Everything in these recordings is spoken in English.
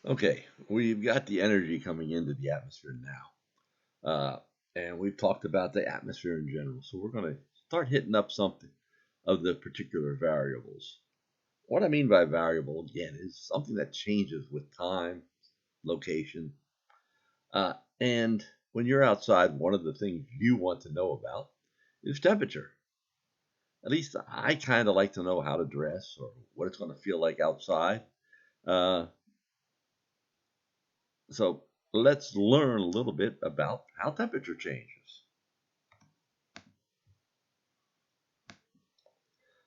Okay, we've got the energy coming into the atmosphere now. And we've talked about the atmosphere in general. So we're going to start hitting up something of the particular variables. What I mean by variable, again, is something that changes with time, location. And when you're outside, one of the things you want to know about is temperature. At least I kind of like to know how to dress or what it's going to feel like outside. Uh, So let's learn a little bit about how temperature changes.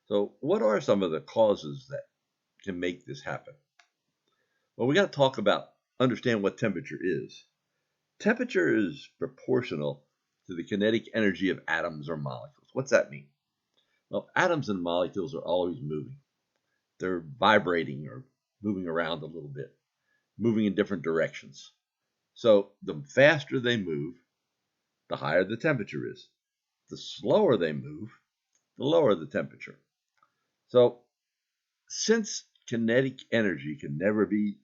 So, what are some of the causes that can make this happen? Well, we got to understand what temperature is. Temperature is proportional to the kinetic energy of atoms or molecules. What's that mean? Well, atoms and molecules are always moving. They're vibrating or moving around a little bit, moving in different directions. So, the faster they move, the higher the temperature is. The slower they move, the lower the temperature. So, since kinetic energy can never be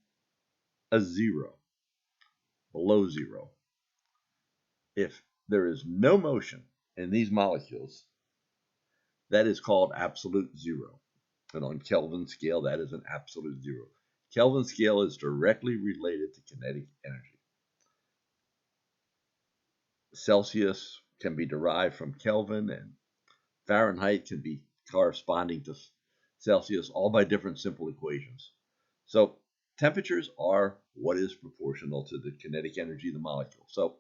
a zero, below zero, if there is no motion in these molecules, that is called absolute zero. And on Kelvin scale, that is an absolute zero. Kelvin scale is directly related to kinetic energy. Celsius can be derived from Kelvin, and Fahrenheit can be corresponding to Celsius, all by different simple equations. So temperatures are what is proportional to the kinetic energy of the molecule. So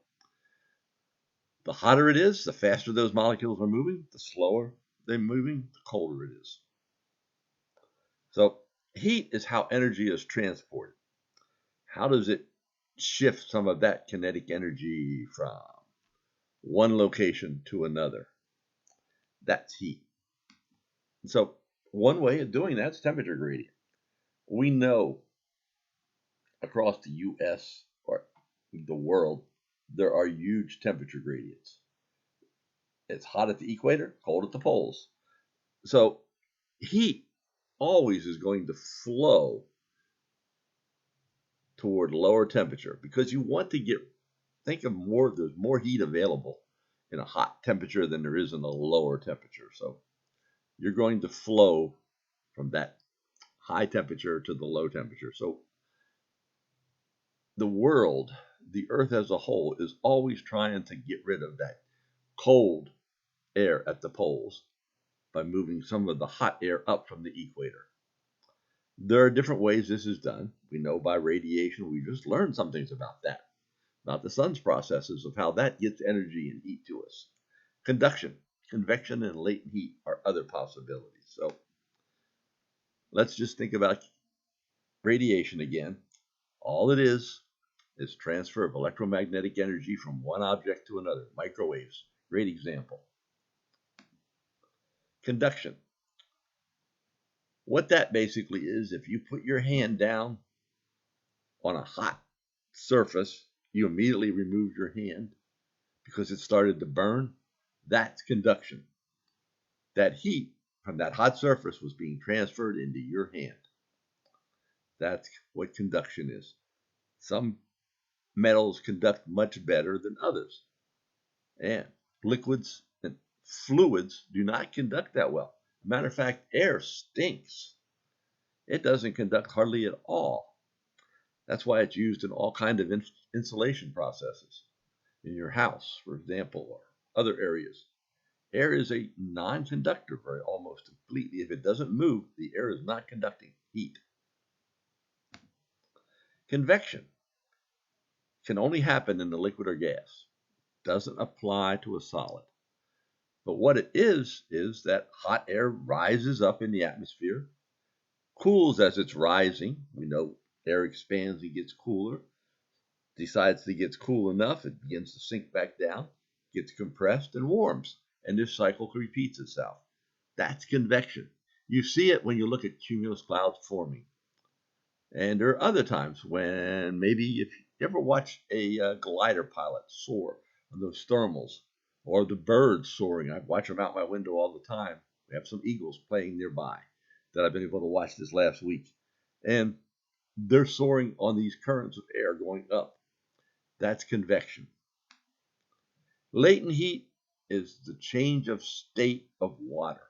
the hotter it is, the faster those molecules are moving, the slower they're moving, the colder it is. So heat is how energy is transported. How does it shift some of that kinetic energy from one location to another? That's heat. So one way of doing that is temperature gradient. We know across the US or the world, there are huge temperature gradients. It's hot at the equator, cold at the poles. So heat always is going to flow toward lower temperature because you want to think of there's more heat available in a hot temperature than there is in a lower temperature. So you're going to flow from that high temperature to the low temperature. So the world, the earth as a whole, is always trying to get rid of that cold air at the poles by moving some of the hot air up from the equator. There are different ways this is done. We know by radiation. We just learned some things about that, about the sun's processes of how that gets energy and heat to us. Conduction, convection, and latent heat are other possibilities. So let's just think about radiation again. All it is transfer of electromagnetic energy from one object to another. Microwaves, great example. Conduction. What that basically is, if you put your hand down on a hot surface, you immediately remove your hand because it started to burn. That's conduction. That heat from that hot surface was being transferred into your hand. That's what conduction is. Some metals conduct much better than others. And liquids and fluids do not conduct that well. Matter of fact, air stinks. It doesn't conduct hardly at all. That's why it's used in all kinds of insulation processes in your house, for example, or other areas. Air is a non-conductor almost completely. If it doesn't move, the air is not conducting heat. Convection can only happen in the liquid or gas. Doesn't apply to a solid. But what it is that hot air rises up in the atmosphere, cools as it's rising. We know air expands and gets cooler. Decides it gets cool enough, it begins to sink back down, gets compressed and warms. And this cycle repeats itself. That's convection. You see it when you look at cumulus clouds forming. And there are other times when maybe if you ever watch a glider pilot soar on those thermals or the birds soaring, I watch them out my window all the time. We have some eagles playing nearby that I've been able to watch this last week. And they're soaring on these currents of air going up. That's convection. Latent heat is the change of state of water.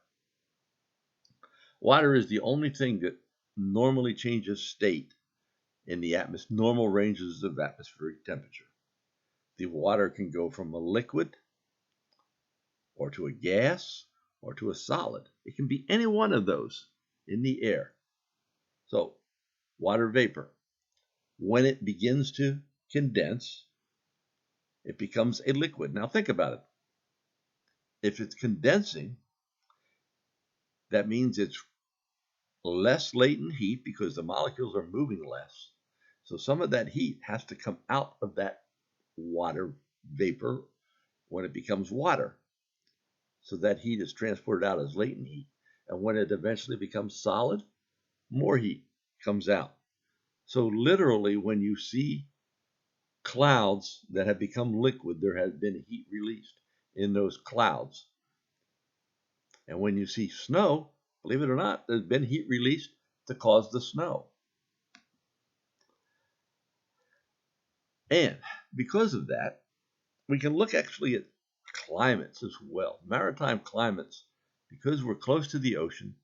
Water is the only thing that normally changes state in the normal ranges of atmospheric temperature. The water can go from a liquid or to a gas or to a solid. It can be any one of those in the air. So, water vapor, when it begins to condense, it becomes a liquid. Now think about it. If it's condensing, that means it's less latent heat because the molecules are moving less. So some of that heat has to come out of that water vapor when it becomes water. So that heat is transported out as latent heat. And when it eventually becomes solid, more heat comes out. So literally, when you see clouds that have become liquid, there has been heat released in those clouds. And when you see snow, believe it or not, there's been heat released to cause the snow. And because of that, we can look actually at climates as well. Maritime climates, because we're close to the ocean,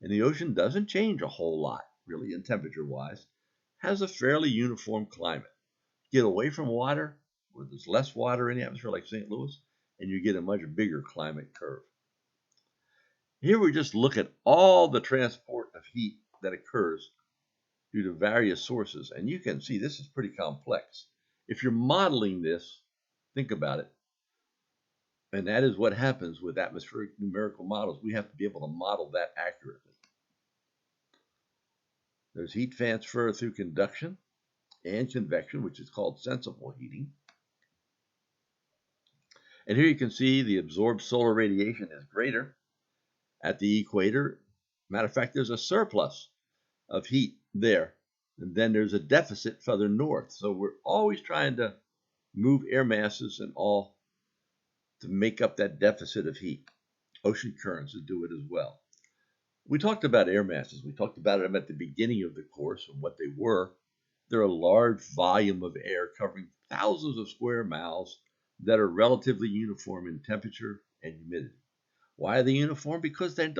and the ocean doesn't change a whole lot, really, in temperature-wise, has a fairly uniform climate. Get away from water, where there's less water in the atmosphere, like St. Louis, and you get a much bigger climate curve. Here we just look at all the transport of heat that occurs due to various sources, and you can see this is pretty complex. If you're modeling this, think about it. And that is what happens with atmospheric numerical models. We have to be able to model that accurately. There's heat transfer through conduction and convection, which is called sensible heating. And here you can see the absorbed solar radiation is greater at the equator. Matter of fact, there's a surplus of heat there. And then there's a deficit further north. So we're always trying to move air masses and all to make up that deficit of heat. Ocean currents do it as well. We talked about air masses. We talked about them at the beginning of the course and what they were. They're a large volume of air covering thousands of square miles that are relatively uniform in temperature and humidity. Why are they uniform? Because they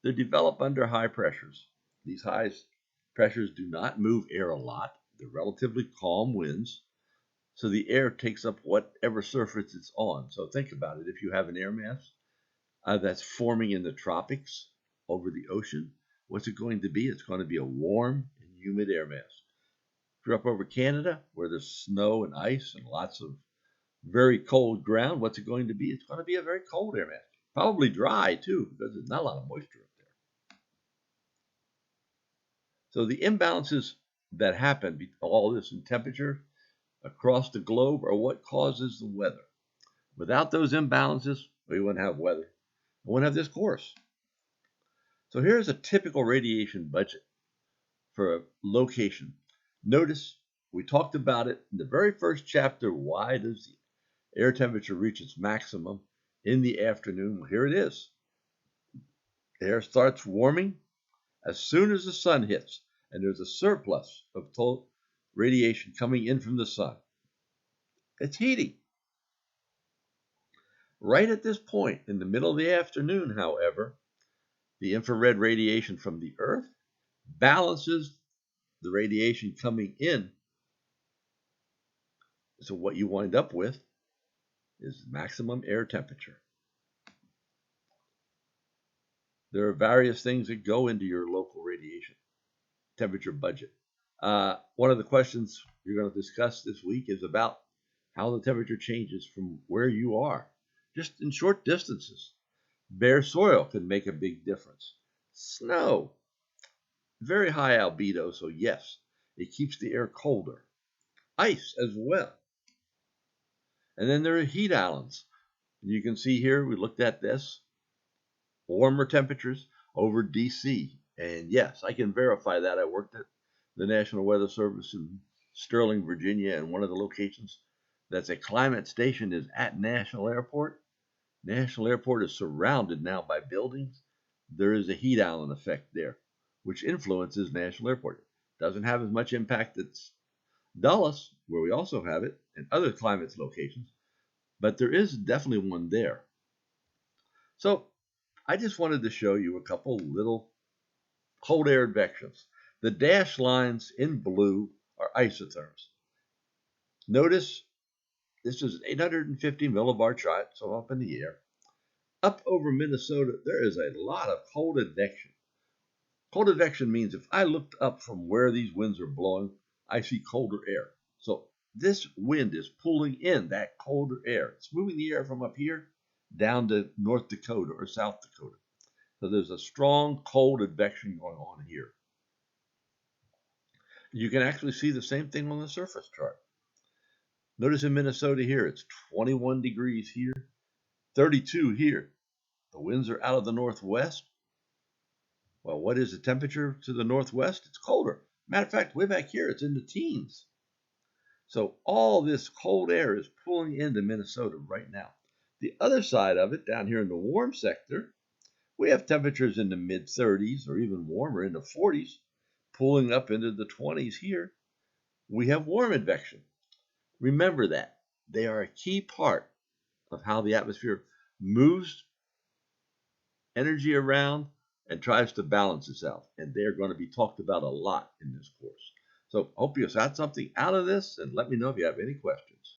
develop under high pressures. These high pressures do not move air a lot. They're relatively calm winds. So the air takes up whatever surface it's on. So think about it. If you have an air mass that's forming in the tropics over the ocean, what's it going to be? It's going to be a warm and humid air mass. If you're up over Canada, where there's snow and ice and lots of very cold ground, what's it going to be? It's going to be a very cold air mass. Probably dry, too, because there's not a lot of moisture up there. So the imbalances that happen, all this in temperature across the globe, are what causes the weather. Without those imbalances, we wouldn't have weather. We wouldn't have this course. So here's a typical radiation budget for a location. Notice we talked about it in the very first chapter. Why does the air temperature reach its maximum in the afternoon? Well, here it is. The air starts warming as soon as the sun hits, and there's a surplus of total radiation coming in from the sun. It's heating. Right at this point, in the middle of the afternoon, however, the infrared radiation from the Earth balances the radiation coming in. So what you wind up with is maximum air temperature. There are various things that go into your local radiation temperature budget. One of the questions you're going to discuss this week is about how the temperature changes from where you are, just in short distances. Bare soil can make a big difference. Snow, very high albedo, so yes, it keeps the air colder. Ice as well. And then there are heat islands. And you can see here, we looked at this, warmer temperatures over DC. And yes, I can verify that. I worked at the National Weather Service in Sterling, Virginia, and one of the locations that's a climate station is at National Airport. National Airport is surrounded now by buildings. There is a heat island effect there, which influences National Airport. Doesn't have as much impact as Dulles, where we also have it, and other climate locations, but there is definitely one there. So I just wanted to show you a couple little cold air advections. The dashed lines in blue are isotherms. Notice this is an 850 millibar chart, so up in the air. Up over Minnesota, there is a lot of cold advection. Cold advection means if I looked up from where these winds are blowing, I see colder air. So this wind is pulling in that colder air. It's moving the air from up here down to North Dakota or South Dakota. So there's a strong cold advection going on here. You can actually see the same thing on the surface chart. Notice in Minnesota here, it's 21 degrees here, 32 here. The winds are out of the northwest. Well, what is the temperature to the northwest? It's colder. Matter of fact, way back here, it's in the teens. So all this cold air is pulling into Minnesota right now. The other side of it, down here in the warm sector, we have temperatures in the mid-30s or even warmer in the 40s, pulling up into the 20s here. We have warm advection. Remember that. They are a key part of how the atmosphere moves energy around and tries to balance itself. And they're going to be talked about a lot in this course. So hope you got something out of this, and let me know if you have any questions.